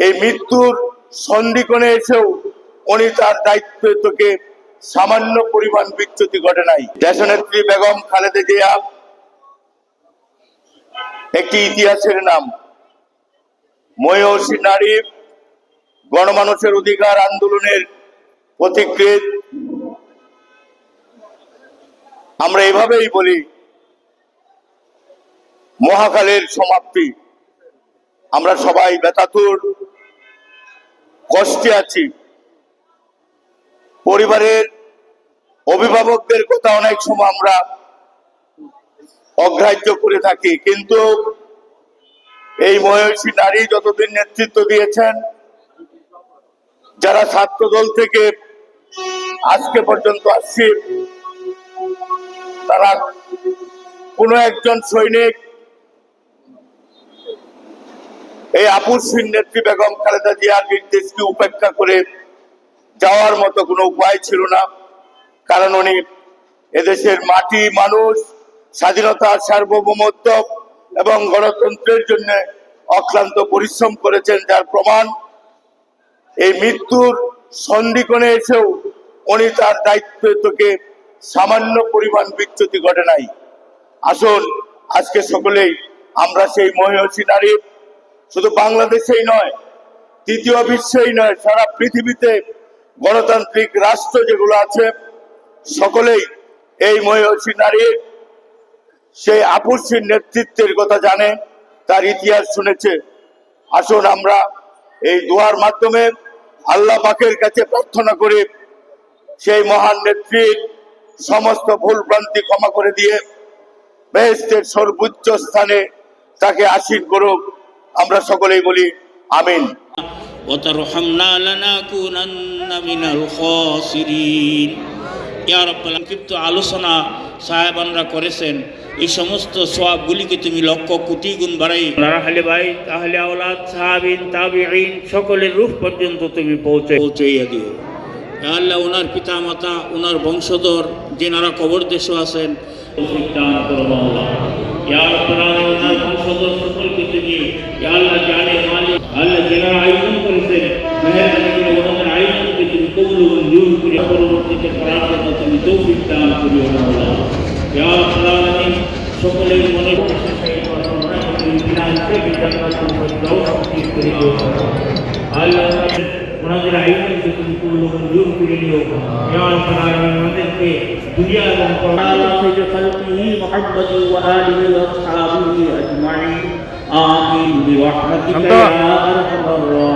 এই মৃত্যুর সন্ধিক্ষণে এসেও উনি তার দায়িত্ব থেকে সামান্য পরিমাণ বিচ্যুতি ঘটে নাই। দেশনেত্রী বেগম খালেদা জিয়া একটি ইতিহাসের নাম। মহিষী নারী গণমানুষের অধিকার আন্দোলনের পথিকৃৎ। আমরা এভাবেই বলি, মহাকালের সমাপ্তি। আমরা সবাই ব্যথাতুর, কষ্টে আছি। পরিবারের অভিভাবকদের কথা অনেক সময় আমরা অগ্রাহ্য করে থাকি, কিন্তু এই মহিষী নারী যতদিন নেতৃত্ব দিয়েছেন, যারা ছাত্র দল থেকে আজকে পর্যন্ত আসছে, তারা কোনো একজন সৈনিক এই আপসহীন নেত্রী বেগম খালেদা জিয়ার নির্দেশকে উপেক্ষা করে যাওয়ার মতো কোনো উপায় ছিল না। কারণ উনি এদেশের মাটি, মানুষ, স্বাধীনতা, সার্বভৌমত্ব এবং গণতন্ত্রের জন্য অক্লান্ত পরিশ্রম করেছেন, যার প্রমাণ এই মৃত্যুর সন্ধিক্ষণে এসেও উনি তার দায়িত্ব থেকে সামান্য পরিমাণ বিচ্যুতি ঘটে নাই। আসুন আজকে সকলেই আমরা সেই মহিষী নারী, শুধু বাংলাদেশেই নয়, তৃতীয় বিশ্বেই নয়, সারা পৃথিবীতে গণতান্ত্রিক রাষ্ট্র যেগুলো আছে, সকলেই এই মহিষী নারীর সেই আপসহীন নেতৃত্বের কথা জানে, তার ইতিহাস শুনেছে। আসুন আমরা এই দোয়ার মাধ্যমে আল্লাহ পাকের কাছে প্রার্থনা করে সেই মহান নেত্রীর সমস্ত ভুল ভ্রান্তি ক্ষমা করে দিয়ে বেহেশতের সর্বোচ্চ স্থানে তাকে আসীন করুক। আমরা সকলেই বলি আমিন। وترحمنا لنكونن من الخاسرين ইয়া রাব্বাল আলামিন। আলোচনা সাহেবানরা করেছেন, এই সমস্ত সওয়াবগুলিকে তুমি লক্ষ কোটি গুণ বাড়াই আহলে বাইত, আহলে আওলাদ, সাহাবীন, তাবিঈন সকলের রূহ পর্যন্ত তুমি পৌঁছাইয়া দিও। ইয়া আল্লাহ, ওনার পিতা মাতা, ওনার বংশধর যেনারা কবর দেশে আছেন, দান করো আল্লাহ। ইয়া রাব্বাল আলামিন, ওনার বংশধর সকলকে তুমি ইয়া আল্লাহ জানে মালিক, আল্লাহ যারা আয়োজন করেছেন, মেহেরবানি করে ওনাদের আয়োজনকে তুমি কবুল মঞ্জুর করে পরবর্তীতে করার জন্য তুমি তৌফিক দান করিও আল্লাহ। ইয়া রাব্বাল আলামিন, সকলের মনে ওনাদের আয়োজনকে তুমি কবুল মঞ্জুর করে নিও। ইয়া রাব্বাল আলামিন, ওনাদেরকে দুনিয়া এবং পরকালে খালকিহি মুহাম্মদ ওয়া আলিহি ওয়া আসহাবিহি আজমাইন। آمين برحمتك يا أرحم الراحمين।